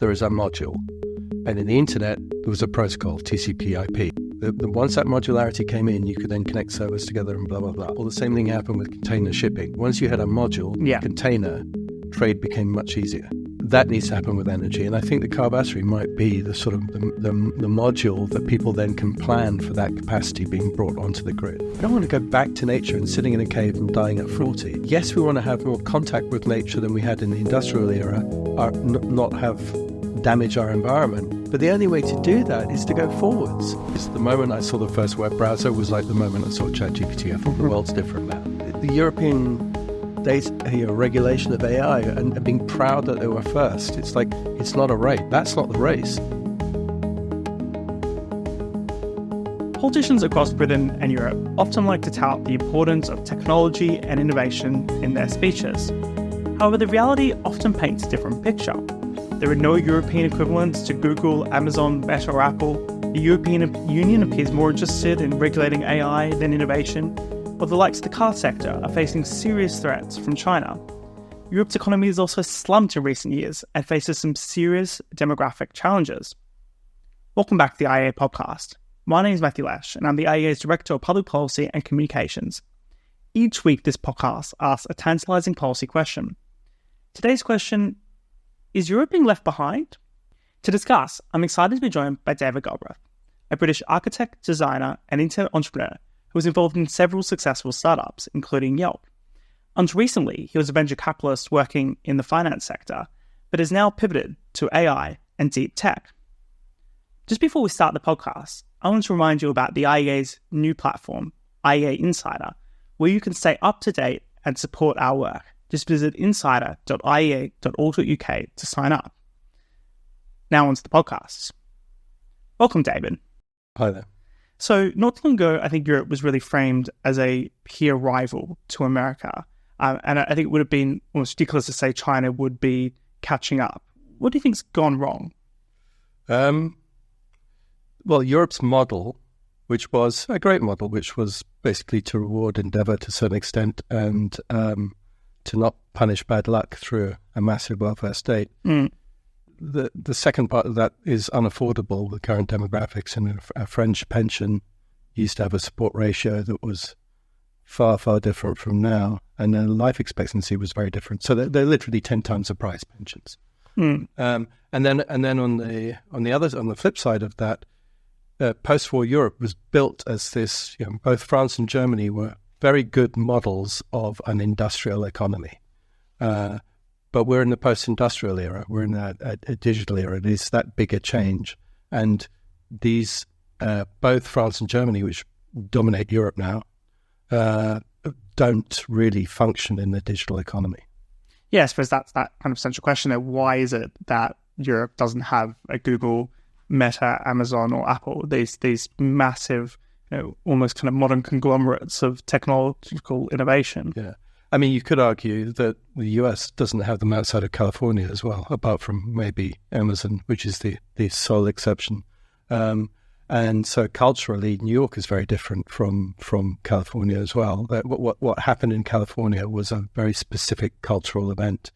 there is a module. And in the internet, there was a protocol, TCP/IP. Once that modularity came in, you could then connect servers together and blah, blah, blah. Well, the same thing happened with container shipping. Once you had a module, container, trade became much easier. That needs to happen with energy. And I think the car battery might be the sort of the module that people then can plan for that capacity being brought onto the grid. I don't want to go back to nature and sitting in a cave and dying at 40. Yes, we want to have more contact with nature than we had in the industrial era, not have damage our environment. But the only way to do that is to go forwards. It's the moment I saw the first web browser was like the moment I saw ChatGPT. I thought the world's different now. The European regulation of AI and being proud that they were first. It's like, it's not a race. That's not the race. Politicians across Britain and Europe often like to tout the importance of technology and innovation in their speeches. However, the reality often paints a different picture. There are no European equivalents to Google, Amazon, Meta, or Apple. The European Union appears more interested in regulating AI than innovation, while the likes of the car sector are facing serious threats from China. Europe's economy has also slumped in recent years and faces some serious demographic challenges. Welcome back to the IEA Podcast. My name is Matthew Lesh, and I'm the IEA's Director of Public Policy and Communications. Each week, this podcast asks a tantalizing policy question. Today's question: is Europe being left behind? To discuss, I'm excited to be joined by David Galbraith, a British architect, designer, and internet entrepreneur who was involved in several successful startups, including Yelp. Until recently, he was a venture capitalist working in the finance sector, but has now pivoted to AI and deep tech. Just before we start the podcast, I want to remind you about the IEA's new platform, IEA Insider, where you can stay up to date and support our work. Just visit insider.iea.org.uk to sign up. Now on to the podcast. Welcome, David. Hi there. So not long ago, I think Europe was really framed as a peer rival to America. And I think it would have been almost ridiculous to say China would be catching up. What do you think's gone wrong? Well, Europe's model, which was a great model, which was basically to reward endeavour to a certain extent and to not punish bad luck through a massive welfare state. The second part of that is unaffordable with current demographics, and a French pension used to have a support ratio that was far, far different from now, and the life expectancy was very different. So they're literally 10 times the price pensions. And then on the flip side of that, post-war Europe was built as this. Both France and Germany were very good models of an industrial economy. But we're in the post-industrial era. We're in a digital era. It is that bigger change. And these, both France and Germany, which dominate Europe now, don't really function in the digital economy. Yeah, I suppose that's that kind of central question there. Why is it that Europe doesn't have a Google, Meta, Amazon, or Apple? These massive, almost kind of modern conglomerates of technological innovation. Yeah. I mean, you could argue that the US doesn't have them outside of California as well, apart from maybe Amazon, which is the sole exception. And so culturally, New York is very different from California as well. What happened in California was a very specific cultural event,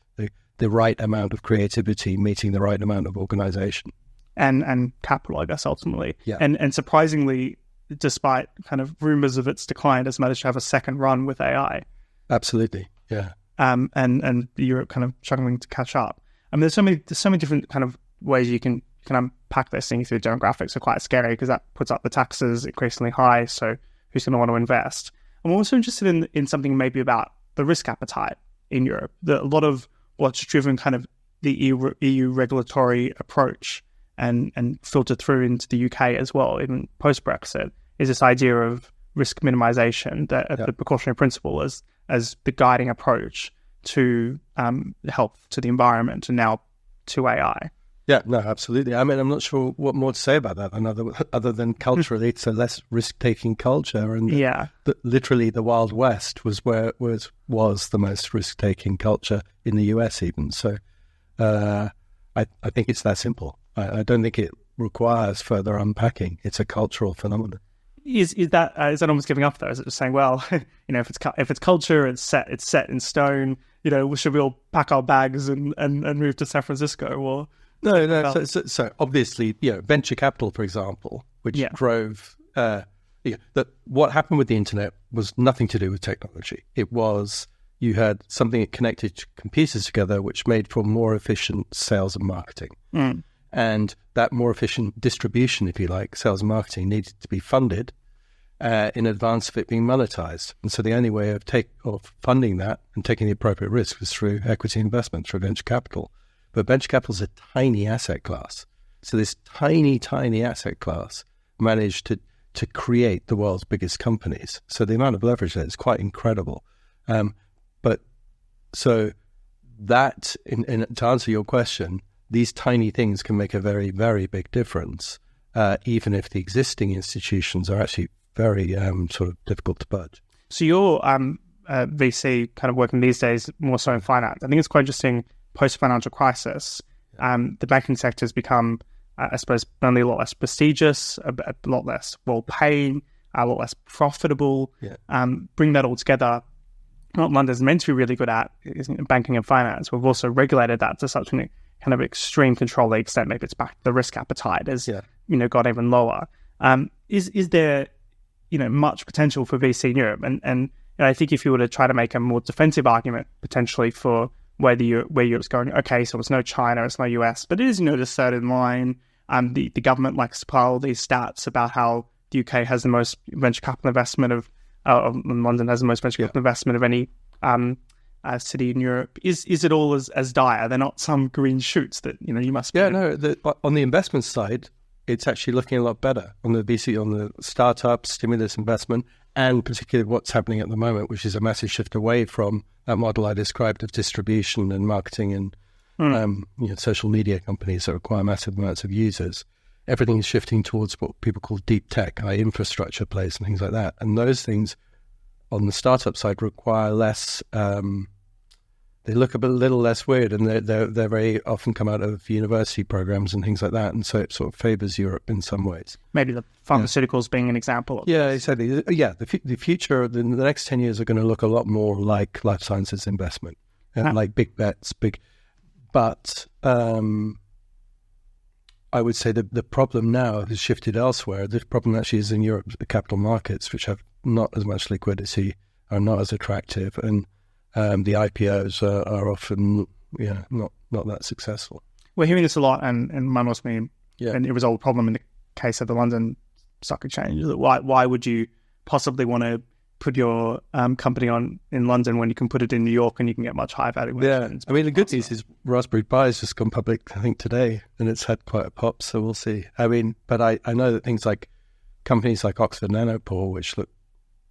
the right amount of creativity meeting the right amount of organization. And capital, I guess, ultimately. Yeah. And surprisingly, despite kind of rumors of its decline, has managed to have a second run with AI. Absolutely, yeah. And Europe kind of struggling to catch up. I mean, there's so many different kind of ways you can unpack this thing through demographics. Are quite scary because that puts up the taxes increasingly high. So who's going to want to invest? I'm also interested in something maybe about the risk appetite in Europe. A lot of what's driven kind of the EU regulatory approach and filtered through into the UK as well, even post-Brexit, is this idea of risk minimization, the precautionary principle as the guiding approach to help to the environment and now to AI. Yeah, no, absolutely. I mean, I'm not sure what more to say about that other than culturally, it's a less risk-taking culture, and literally the Wild West was the most risk-taking culture in the US even. So I think it's that simple. I don't think it requires further unpacking. It's a cultural phenomenon. Is that almost giving up though? Is it just saying, well, if it's culture, it's set in stone. Should we all pack our bags and move to San Francisco? Or No. So obviously, venture capital, for example, which drove that what happened with the internet was nothing to do with technology. It was you had something that connected computers together, which made for more efficient sales and marketing. And that more efficient distribution, if you like, sales and marketing needed to be funded in advance of it being monetized. And so the only way of funding that and taking the appropriate risk was through equity investment, through venture capital. But venture capital is a tiny asset class. So this tiny asset class managed to create the world's biggest companies. So the amount of leverage there is quite incredible. But so that, to answer your question, these tiny things can make a very, very big difference, even if the existing institutions are actually very sort of difficult to budge. So your VC kind of working these days more so in finance. I think it's quite interesting post-financial crisis. The banking sector has become, I suppose, only a lot less prestigious, a lot less well-paying, a lot less profitable. Bring that all together. What London's meant to be really good at is banking and finance. We've also regulated that to such an kind of extreme control the extent maybe it's back the risk appetite has got even lower. Is there much potential for VC in Europe? And I think if you were to try to make a more defensive argument potentially for where Europe's going, okay, so it's no China, it's no US, but it is the third in line. The government likes to pile these stats about how the UK has the most venture capital investment London has the most venture capital investment of any city in Europe. Is it all as dire? They're not some green shoots that you must be. On the investment side, it's actually looking a lot better on the VC, on the startup stimulus investment, and particularly what's happening at the moment, which is a massive shift away from that model I described of distribution and marketing and social media companies that require massive amounts of users. Everything is shifting towards what people call deep tech, infrastructure plays and things like that. And those things on the startup side require less. They look a little less weird, and they're very often come out of university programs and things like that. And so it sort of favors Europe in some ways. Maybe the pharmaceuticals being an example. Exactly. The future, the next 10 years are going to look a lot more like life sciences investment, like big bets, but. I would say that the problem now has shifted elsewhere. The problem actually is in Europe, the capital markets, which have not as much liquidity, are not as attractive, and the IPOs are often not that successful. We're hearing this a lot, and mine was me, and it was all a problem in the case of the London Stock Exchange. Why would you possibly want to put your company in London when you can put it in New York and you can get much higher valuations? I mean, the good news is Raspberry Pi has just gone public, I think, today, and it's had quite a pop, so we'll see. I mean, but I know that things like companies like Oxford Nanopore, which look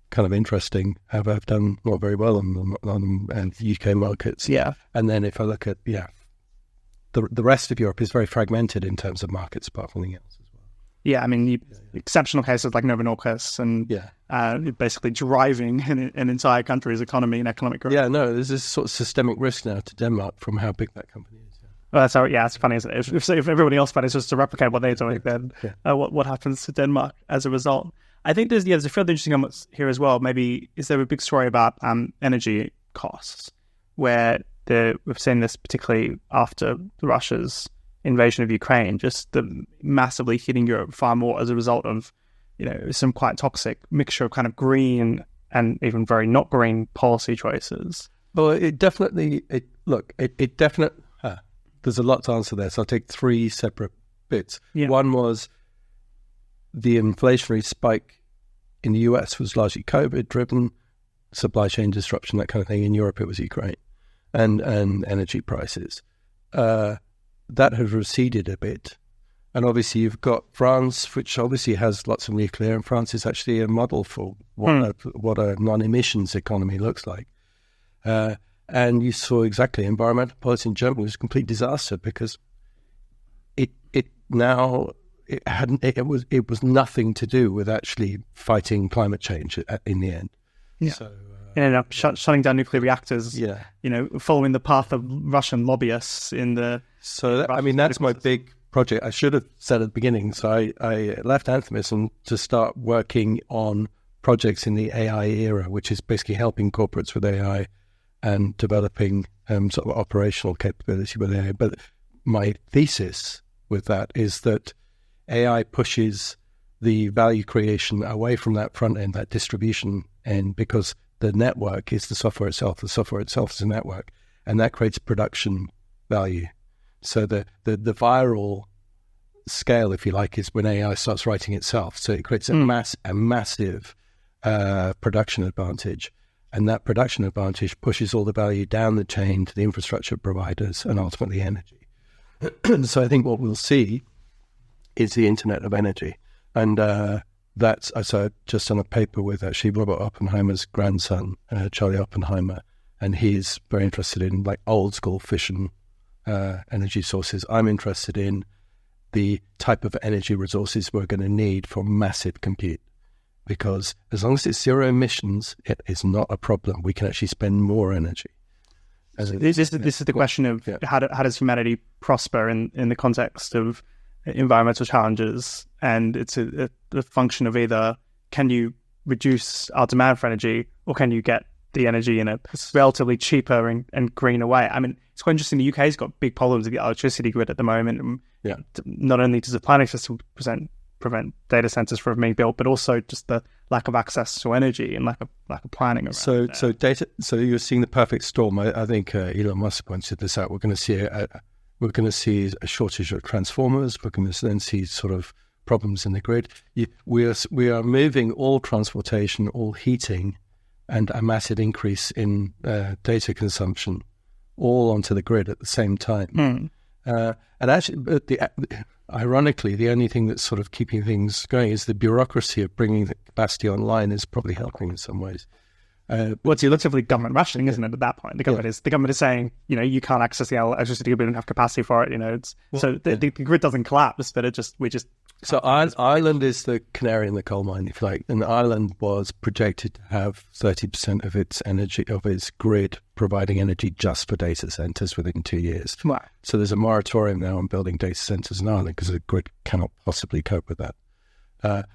kind of interesting, have done not very well on UK markets. And then if I look at, the rest of Europe is very fragmented in terms of markets, apart from anything else as well. I mean, exceptional cases like Novo Nordisk and basically driving an entire country's economy and economic growth. There's this sort of systemic risk now to Denmark from how big that company is. Well, it's funny, isn't it? If everybody else manages to replicate what they're doing, then what happens to Denmark as a result? I think there's a fairly interesting element here as well. Maybe is there a big story about energy costs, where we've seen this particularly after Russia's invasion of Ukraine, just the massively hitting Europe far more as a result of some quite toxic mixture of kind of green and even very not green policy choices. Well, it definitely there's a lot to answer there, so I'll take three separate bits. One was the inflationary spike in the US was largely COVID-driven, supply chain disruption, that kind of thing. In Europe, it was Ukraine and energy prices. That has receded a bit. And obviously you've got France, which obviously has lots of nuclear, and France is actually a model for what a non-emissions economy looks like. And you saw exactly environmental policy in Germany was a complete disaster because it was nothing to do with actually fighting climate change in the end. So it ended up shutting down nuclear reactors. Following the path of Russian lobbyists in the. So that's my big project. I should have said at the beginning. So I left Anthemis to start working on projects in the AI era, which is basically helping corporates with AI and developing sort of operational capability with AI. But my thesis with that is that AI pushes the value creation away from that front end, that distribution end, because the network is the software itself. The software itself is a network, and that creates production value. So the viral scale, if you like, is when AI starts writing itself. So it creates a massive production advantage. And that production advantage pushes all the value down the chain to the infrastructure providers and ultimately energy. So I think what we'll see is the Internet of Energy. And that's, so I've just done a paper with actually Robert Oppenheimer's grandson, Charlie Oppenheimer, and he's very interested in like old school fission energy sources. I'm interested in the type of energy resources we're going to need for massive compute. Because as long as it's zero emissions, it is not a problem. We can actually spend more energy. This is the question of how does humanity prosper in the context of environmental challenges, and it's a function of either can you reduce our demand for energy, or can you get the energy in a relatively cheaper and greener way. I mean, it's quite interesting. The UK's got big problems with the electricity grid at the moment. And not only does the planning system prevent data centers from being built, but also just the lack of access to energy and lack of planning around So you're seeing the perfect storm. I think Elon Musk pointed this out. We're going to see a shortage of transformers. We're going to then see sort of problems in the grid. We are moving all transportation, all heating, and a massive increase in data consumption all onto the grid at the same time. And actually, ironically, the only thing that's sort of keeping things going is the bureaucracy of bringing the capacity online is probably helping in some ways. Well, it's relatively government rationing, isn't it? At that point, the government is saying, you can't access the electricity grid, we don't have capacity for it. The grid doesn't collapse, but So Ireland is the canary in the coal mine, if you like. And Ireland was projected to have 30% of its energy, of its grid, providing energy just for data centers within 2 years. Wow. So there's a moratorium now on building data centers in Ireland because the grid cannot possibly cope with that.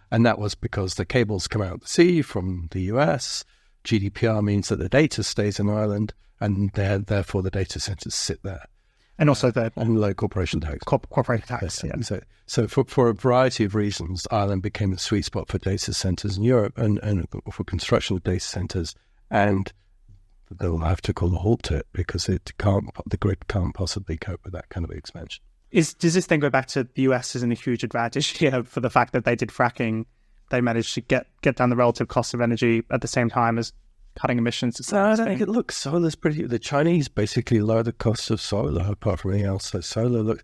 And that was because the cables come out of the sea from the US. GDPR means that the data stays in Ireland, and therefore the data centers sit there. And also and low corporation tax. Corporation tax, yeah. So for a variety of reasons, Ireland became a sweet spot for data centers in Europe and for construction of data centers, and they'll have to call a halt to it because the grid can't possibly cope with that kind of expansion. Does this then go back to the US isn't a huge advantage here for the fact that they did fracking? They managed to get down the relative cost of energy at the same time as cutting emissions. I don't think look, solar's pretty. The Chinese basically lower the cost of solar apart from anything else. So solar,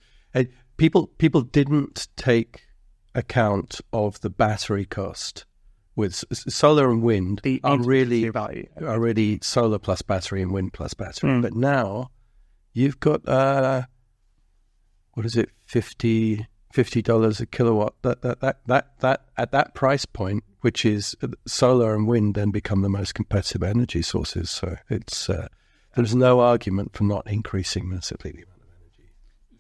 people didn't take account of the battery cost. With solar and wind are really solar plus battery and wind plus battery. But now you've got what is it, $50 a kilowatt? That at that price point, which is solar and wind, then become the most competitive energy sources. So it's there's no argument for not increasing massively the amount of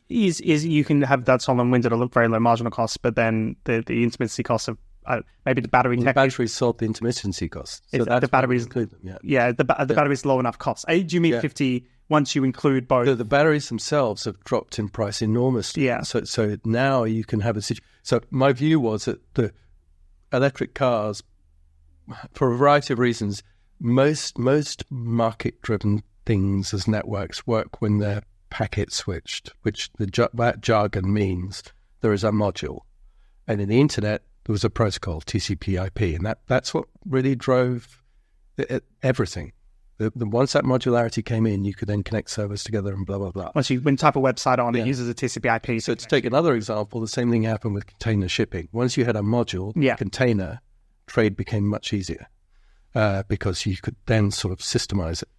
energy. Is you can have that solar and wind at a very low marginal cost, but then the intermittency cost of maybe the battery. The batteries solve the intermittency cost. So the batteries include them. The batteries low enough cost. Do you mean 50? Once you include both, the batteries themselves have dropped in price enormously. Yeah. So now you can have a situation. So my view was that the electric cars, for a variety of reasons, most market-driven things as networks work when they're packet switched, which that jargon means there is a module, and in the internet there was a protocol, TCP/IP, and that's what really drove everything. Once that modularity came in, you could then connect servers together and blah, blah, blah. Once you type a website on, it uses a TCP/IP. So to take another example, the same thing happened with container shipping. Once you had a module, container, trade became much easier because you could then sort of systematize it.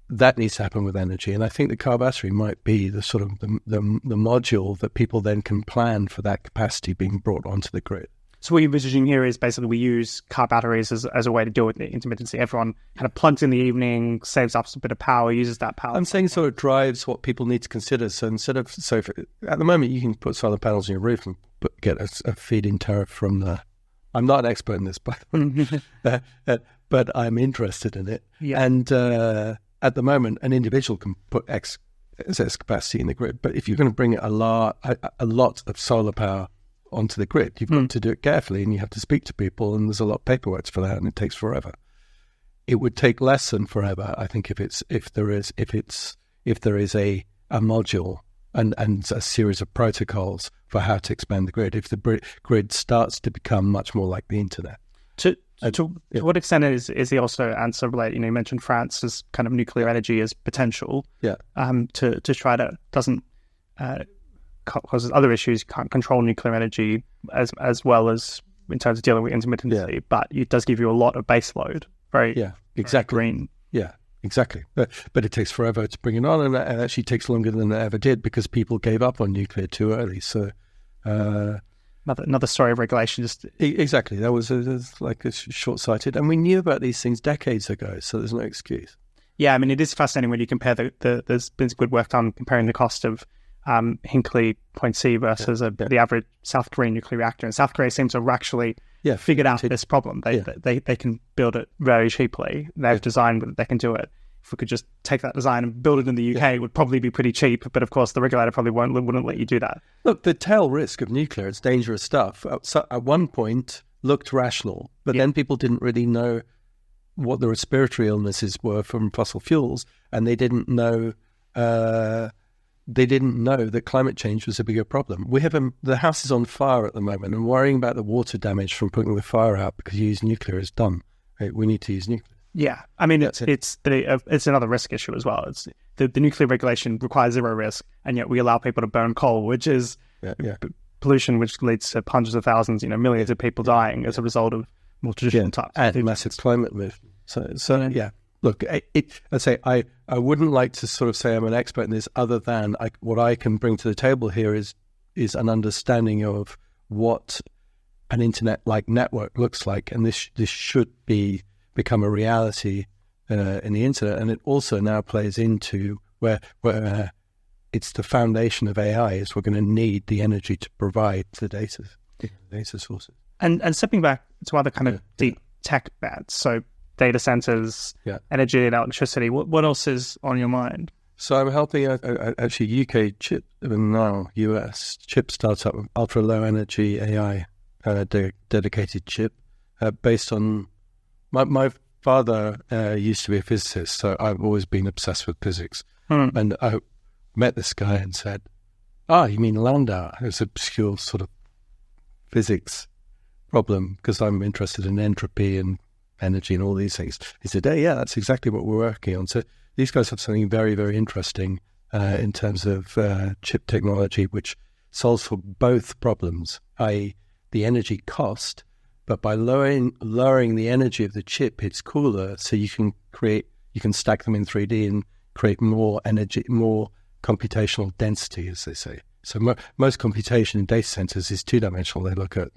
That needs to happen with energy. And I think the car battery might be the sort of the module that people then can plan for that capacity being brought onto the grid. So what you're envisaging here is basically we use car batteries as a way to deal with the intermittency. Everyone kind of plugs in the evening, saves up a bit of power, uses that power. I'm saying sort of drives what people need to consider. So at the moment you can put solar panels on your roof and get a feed-in tariff from the. I'm not an expert in this, but I'm interested in it. Yeah. And at the moment, an individual can put X excess capacity in the grid. But if you're going to bring a lot of solar power onto the grid, you've got to do it carefully, and you have to speak to people, and there's a lot of paperwork for that, and it takes forever. It would take less than forever, I think, if there is a module and a series of protocols for how to expand the grid. If the grid starts to become much more like the internet. To what extent is he also answer related? You mentioned France's kind of nuclear energy as potential. Yeah. To try to doesn't causes other issues. You can't control nuclear energy as well as in terms of dealing with intermittency, but it does give you a lot of baseload. Exactly. Very green. Yeah, exactly. But it takes forever to bring it on, and it actually takes longer than it ever did because people gave up on nuclear too early. So. Another story of regulation. Exactly. That was like a short-sighted. And we knew about these things decades ago, so there's no excuse. Yeah, I mean, it is fascinating when you compare there's been good work done comparing the cost of Hinkley Point C versus the average South Korean nuclear reactor. And South Korea seems to have actually figured out this problem. They can build it very cheaply. They've designed it, they can do it. If we could just take that design and build it in the UK, it would probably be pretty cheap. But of course, the regulator probably wouldn't let you do that. Look, the tail risk of nuclear, it's dangerous stuff. At one point, looked rational, but then people didn't really know what the respiratory illnesses were from fossil fuels, and they didn't know that climate change was a bigger problem. We have the house is on fire at the moment, and worrying about the water damage from putting the fire out because you use nuclear is dumb. Right? We need to use nuclear. Yeah, I mean, it's another risk issue as well. It's the nuclear regulation requires zero risk, and yet we allow people to burn coal, which is pollution, which leads to hundreds of thousands, millions of people dying as a result of more traditional types. And massive climate movement. So yeah. Look, I wouldn't like to sort of say I'm an expert in this, other than what I can bring to the table here is an understanding of what an internet-like network looks like, and this should become a reality in the internet, and it also now plays into where it's the foundation of AI. Is we're going to need the energy to provide the data sources. And stepping back to other kind of deep tech bets, so data centers, energy and electricity. What else is on your mind? So I'm helping actually UK chip, even now US chip startup, ultra low energy AI dedicated chip based on. My father used to be a physicist, so I've always been obsessed with physics. And I met this guy and said, you mean Landau? It's an obscure sort of physics problem because I'm interested in entropy and energy and all these things. He said, yeah, that's exactly what we're working on. So these guys have something very, very interesting in terms of chip technology, which solves for both problems, i.e. the energy cost. But by lowering the energy of the chip, it's cooler, so you can stack them in 3D and create more energy, more computational density, as they say. So most computation in data centers is two-dimensional. They look at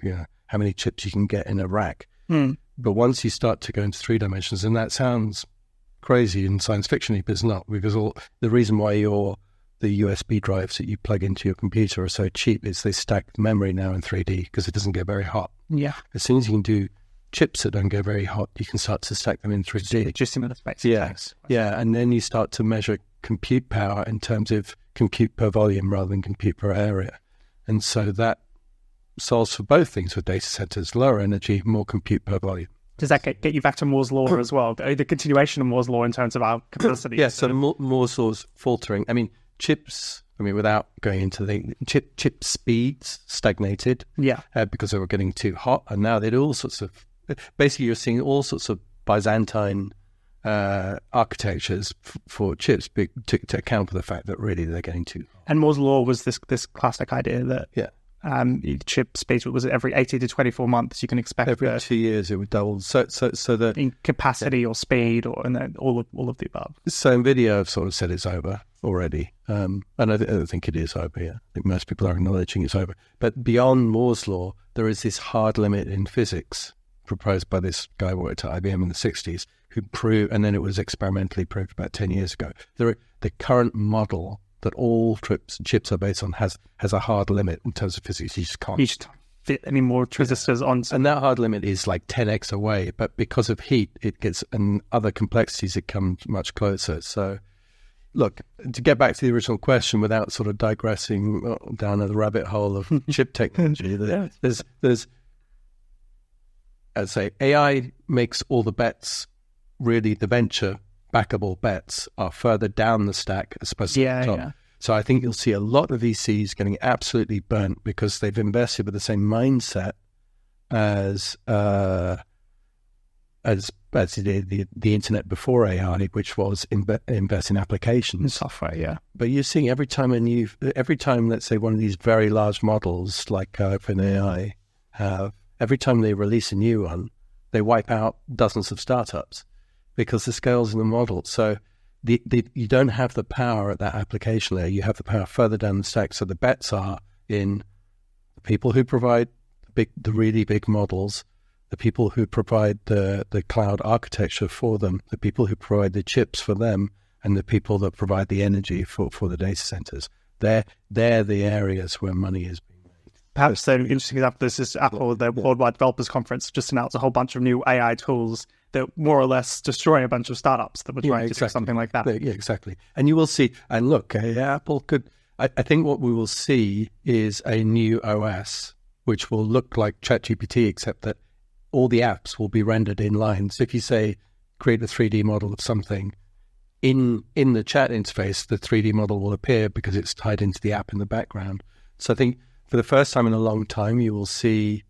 how many chips you can get in a rack. But once you start to go into 3 dimensions, and that sounds crazy and science fiction-y, but it's not, because the reason why the USB drives that you plug into your computer are so cheap is they stack memory now in 3D because it doesn't get very hot. Yeah. As soon as you can do chips that don't get very hot, you can start to stack them in 3D. Just in the space. Yeah, and then you start to measure compute power in terms of compute per volume rather than compute per area. And so that solves for both things with data centers, lower energy, more compute per volume. Does that get you back to Moore's law as well? The continuation of Moore's law in terms of our capacity? Yeah, so Moore's law's faltering. I mean, chips, without going into the chip speeds stagnated because they were getting too hot, and now they do all sorts of, basically you're seeing all sorts of Byzantine architectures for chips to account for the fact that really they're getting too hot. And Moore's law was this classic idea that chip speeds, was it every 18 to 24 months you can expect every 2 years it would double. So the in capacity or speed and then all of the above. So NVIDIA have sort of said it's over already, and I think it is over. Yeah, I think most people are acknowledging it's over. But beyond Moore's law, there is this hard limit in physics proposed by this guy who worked at IBM in the 60s, who proved, and then it was experimentally proved about 10 years ago. The current model that all chips are based on has a hard limit in terms of physics. You just can't fit any more transistors on. And that hard limit is like 10x away, but because of heat, it gets, and other complexities, it comes much closer. So look, to get back to the original question without sort of digressing down the rabbit hole of chip technology, there's, I'd say, AI makes all the bets, really the venture backable bets are further down the stack as opposed to the top. So I think you'll see a lot of VCs getting absolutely burnt because they've invested with the same mindset as the internet before AI, which was invest in applications, software. Yeah, but you're seeing every time, let's say one of these very large models like OpenAI have, every time they release a new one, they wipe out dozens of startups because the scale's in the model. So you don't have the power at that application layer. You have the power further down the stack. So the bets are in the people who provide the really big models, the people who provide the cloud architecture for them, the people who provide the chips for them, and the people that provide the energy for the data centers. They're the areas where money is being made. Perhaps the interesting example, this is Apple, the Worldwide Developers Conference, just announced a whole bunch of new AI tools that more or less destroy a bunch of startups that were trying to do something like that. Yeah, exactly. And you will see, and look, Apple could, I think what we will see is a new OS, which will look like ChatGPT, except that all the apps will be rendered in line. So if you say, create a 3D model of something, in the chat interface, the 3D model will appear because it's tied into the app in the background. So I think for the first time in a long time, you will see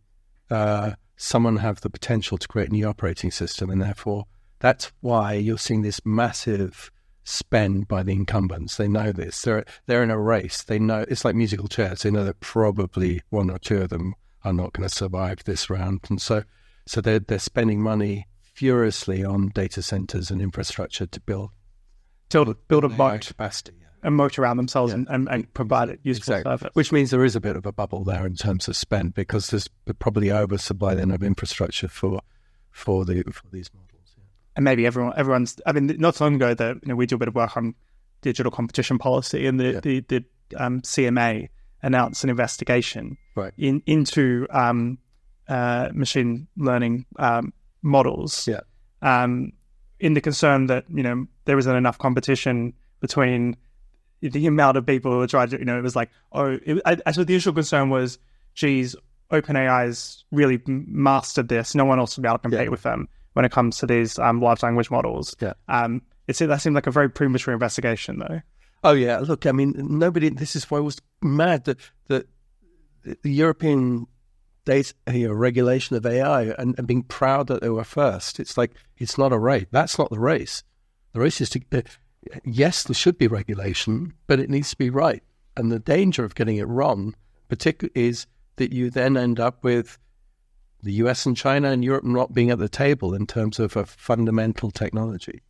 someone have the potential to create a new operating system. And therefore, that's why you're seeing this massive spend by the incumbents. They know this. They're in a race. They know, it's like musical chairs. They know that probably one or two of them are not going to survive this round. And so they're spending money furiously on data centers and infrastructure to build a moat capacity. A moat around themselves and provide it useful service. Which means there is a bit of a bubble there in terms of spend because there's probably oversupply then of infrastructure for these models. Yeah. And maybe everyone's. I mean, not so long ago that we do a bit of work on digital competition policy, and the CMA announced an investigation into machine learning models. Yeah. In the concern that there isn't enough competition between the amount of people who are trying to, it was like, actually the initial concern was, geez, OpenAI's really mastered this. No one else will be able to compete with them when it comes to these large language models. Yeah. That seemed like a very premature investigation, though. Oh, yeah. Look, I mean, this is why I was mad that the European data regulation of AI and being proud that they were first. It's like, it's not a race. That's not the race. The race is to... yes, there should be regulation, but it needs to be right. And the danger of getting it wrong, particularly, is that you then end up with the US and China and Europe not being at the table in terms of a fundamental technology.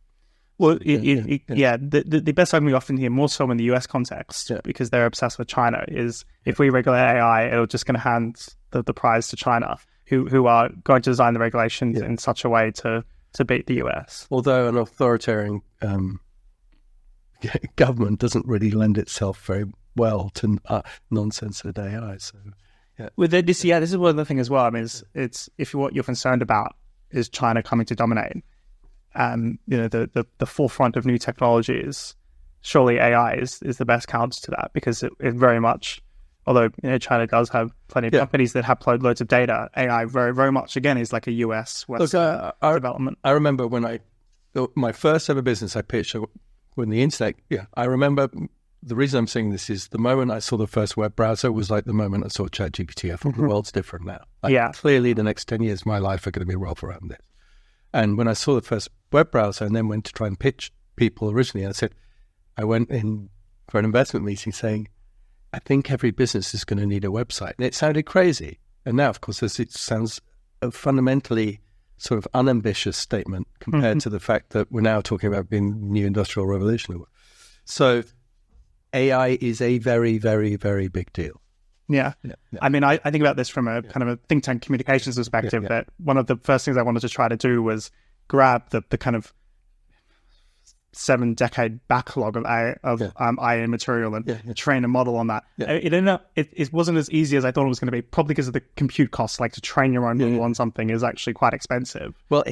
Well, the best argument we often hear, more so in the US context, because they're obsessed with China, is if we regulate AI, it'll just going to hand the prize to China, who are going to design the regulations in such a way to beat the US. Although an authoritarian government doesn't really lend itself very well to non-censored AI. So, with this is one of the things as well. I mean, it's if what you're concerned about is China coming to dominate, the forefront of new technologies. Surely AI is the best counter to that because it very much, although China does have plenty of companies that have loads of data, AI very very much again is like a US West development. I remember when my first ever business I pitched. When the internet, I remember the reason I'm saying this is the moment I saw the first web browser was like the moment I saw ChatGPT. I thought the world's different now. Clearly the next 10 years of my life are going to be revolved around this. And when I saw the first web browser and then went to try and pitch people originally, I went in for an investment meeting saying, I think every business is going to need a website. And it sounded crazy. And now, of course, it sounds fundamentally sort of unambitious statement compared to the fact that we're now talking about being the new industrial revolution. So AI is a very, very, very big deal. Yeah. I mean, I think about this from a kind of a think tank communications perspective, that one of the first things I wanted to try to do was grab the kind of 7-decade backlog of IA material and train a model on that. It ended up, it wasn't as easy as I thought it was going to be, probably because of the compute costs. Like to train your own model on something is actually quite expensive. Well,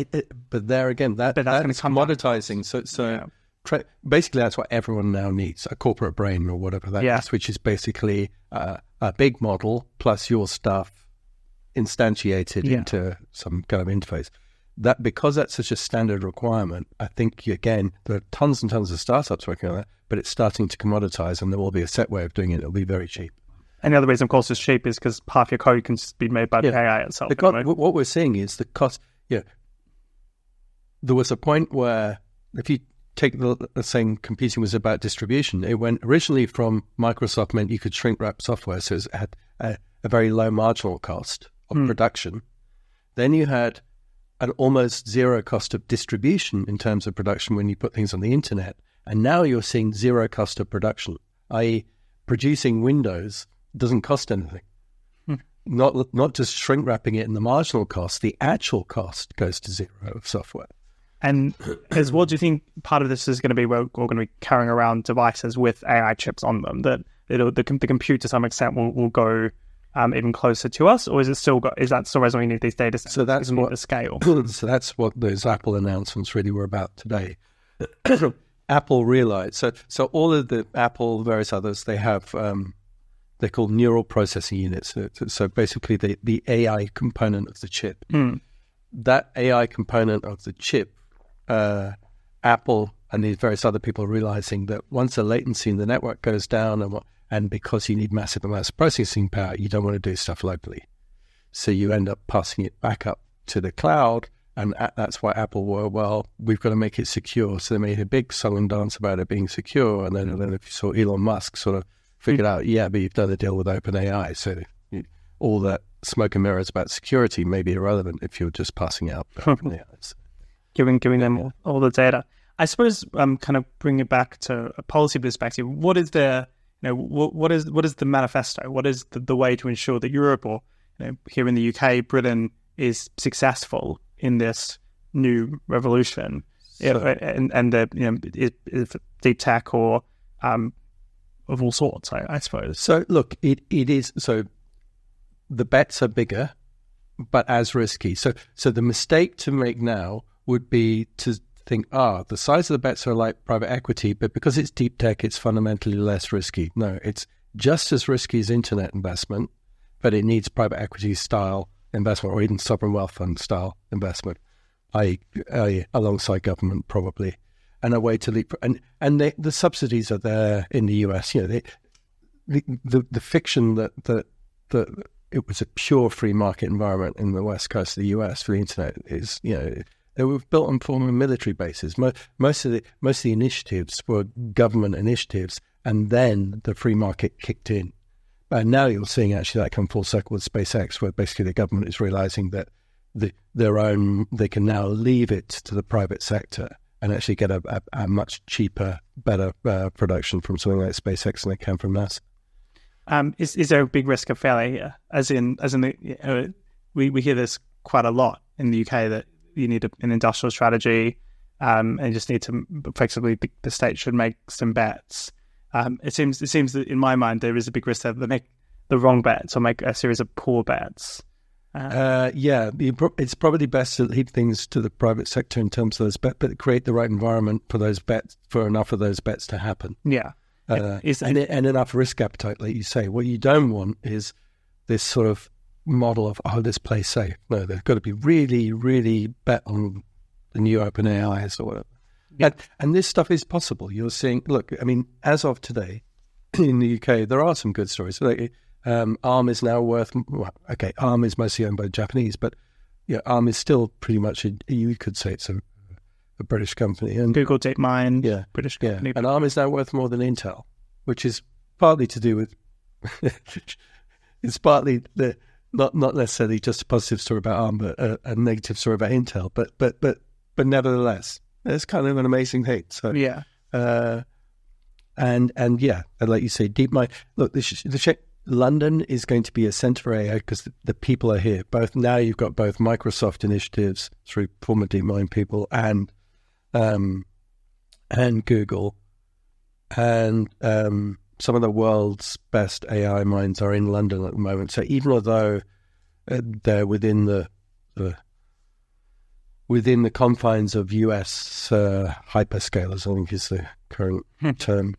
but there again, that's commoditizing. So basically that's what everyone now needs, a corporate brain or whatever that is, which is basically a big model plus your stuff instantiated into some kind of interface. That because that's such a standard requirement, I think, again, there are tons and tons of startups working on that, but it's starting to commoditize, and there will be a set way of doing it. It'll be very cheap. And the other reason, of course, it's cheap is because half your code can just be made by the AI itself. What we're seeing is the cost. There was a point where if you take the saying computing was about distribution, it went originally from Microsoft meant you could shrink wrap software, so it had a very low marginal cost of production. Then you had an almost zero cost of distribution in terms of production when you put things on the internet. And now you're seeing zero cost of production, i.e. producing Windows doesn't cost anything. Not just shrink wrapping it in the marginal cost, the actual cost goes to zero of software. And as what do you think part of this is going to be? We're going to be carrying around devices with AI chips on them, that the compute to some extent will go even closer to us, or is that still resonating with these data sets? So that's what the scale. So that's what those Apple announcements really were about today. Apple realized so all of the Apple, various others, they have they're called neural processing units. So basically the AI component of the chip. That AI component of the chip, Apple and these various other people are realizing that once the latency in the network goes down, and because you need massive amounts of processing power, you don't want to do stuff locally. So you end up passing it back up to the cloud, and that's why Apple were, well, we've got to make it secure. So they made a big song and dance about it being secure, and then if you saw Elon Musk sort of figured out, but you've done a deal with OpenAI, so all that smoke and mirrors about security may be irrelevant if you're just passing out OpenAI. Giving them all the data. I suppose kind of bring it back to a policy perspective. What is the what is the manifesto? What is the way to ensure that Europe, or here in the UK, Britain, is successful in this new revolution, and the deep tech or of all sorts, I suppose. So look, it is so. The bets are bigger, but as risky. So the mistake to make now would be to think, the size of the bets are like private equity, but because it's deep tech, it's fundamentally less risky. No, it's just as risky as internet investment, but it needs private equity style investment, or even sovereign wealth fund style investment, alongside government probably, and a way to leap. And the subsidies are there in the US. The fiction that it was a pure free market environment in the west coast of the US for the internet is, they were built on former military bases. Most of the initiatives were government initiatives, and then the free market kicked in. And now you're seeing actually that come full circle with SpaceX, where basically the government is realizing that they can now leave it to the private sector and actually get a much cheaper, better production from something like SpaceX than they can from NASA. Is there a big risk of failure here? As in we hear this quite a lot in the UK, that you need an industrial strategy, and you just need to effectively, the state should make some bets. It seems that in my mind there is a big risk that they make the wrong bets or make a series of poor bets. It's probably best to leave things to the private sector in terms of those bets, but create the right environment for those bets, for enough of those bets to happen. Yeah. And enough risk appetite, like you say. What you don't want is this sort of model of, this plays safe. No, they've got to be really, really bet on the new OpenAIs or whatever. Yeah. And this stuff is possible. You're seeing, look, I mean, as of today, in the UK, there are some good stories. Like, ARM is now worth, ARM is mostly owned by the Japanese, but ARM is still pretty much, you could say it's a British company. And Google DeepMind, British company. And ARM is now worth more than Intel, which is partly to do with, it's partly not necessarily just a positive story about ARM, but a negative story about Intel. But nevertheless, it's kind of an amazing thing. So and like you say, DeepMind. Look, London is going to be a centre for AI because the people are here. Both now, you've got both Microsoft initiatives through former DeepMind people and Google, and some of the world's best AI minds are in London at the moment. So even although they're within the within the confines of US hyperscalers, I think is the current term.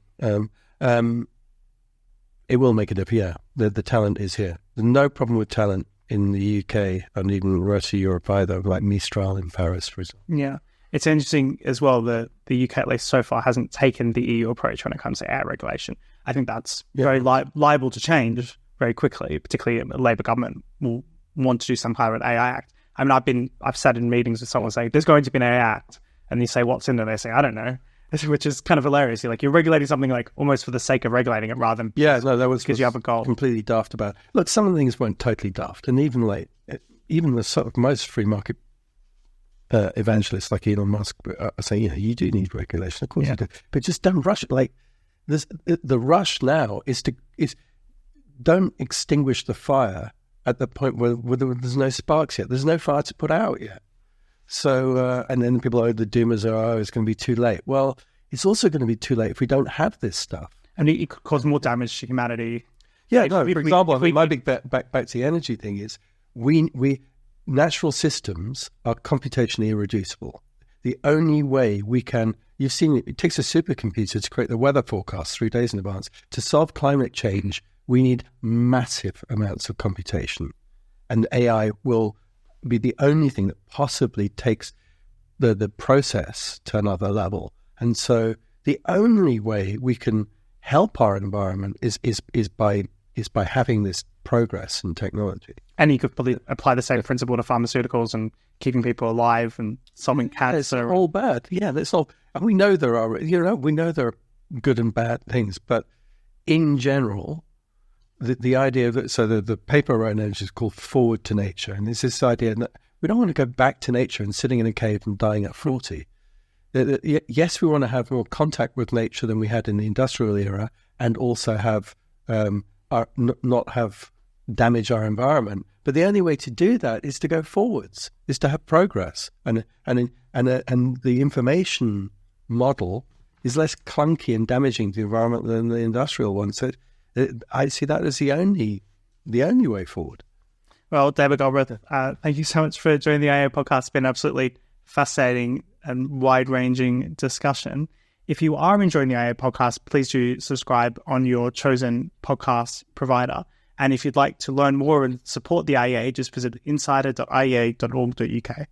It will make a difference. Yeah, the talent is here. There's no problem with talent in the UK and even the rest of Europe either, like Mistral in Paris, for example. Yeah. It's interesting as well that the UK, at least so far, hasn't taken the EU approach when it comes to AI regulation. I think that's very liable to change very quickly, particularly a Labour government will want to do some kind of an AI Act. I mean, I've sat in meetings with someone saying, there's going to be an AI Act. And you say, what's in there? They say, I don't know. Which is kind of hilarious. You're regulating something like almost for the sake of regulating it rather than that was because you have a goal. Completely daft about it. Look, some of the things weren't totally daft, and even the sort of most free market evangelists like Elon Musk are saying, you do need regulation, of course you do, but just don't rush it. Like the rush now is don't extinguish the fire at the point where there's no sparks yet. There's no fire to put out yet. So, and then people the doomers are, it's going to be too late. Well, it's also going to be too late if we don't have this stuff. And it could cause more damage to humanity. Yeah, for example, my big back to the energy thing is we natural systems are computationally irreducible. The only way we can, you've seen it takes a supercomputer to create the weather forecast 3 days in advance. To solve climate change, we need massive amounts of computation. And AI will be the only thing that possibly takes the process to another level. And so the only way we can help our environment is by having this progress in technology. And you could probably apply the same principle to pharmaceuticals and keeping people alive and solving cancer. It's all bad. Yeah, that's all. And we know there are good and bad things, but in general, the idea that the paper I wrote is called Forward to Nature, and it's this idea that we don't want to go back to nature and sitting in a cave and dying at 40. Yes, we want to have more contact with nature than we had in the industrial era, and also have not have damage our environment. But the only way to do that is to go forwards, is to have progress, and the information model is less clunky and damaging to the environment than the industrial one. So I see that as the only way forward. Well, David Galbraith, thank you so much for joining the IEA podcast. It's been an absolutely fascinating and wide-ranging discussion. If you are enjoying the IEA podcast, please do subscribe on your chosen podcast provider. And if you'd like to learn more and support the IEA, just visit insider.iea.org.uk.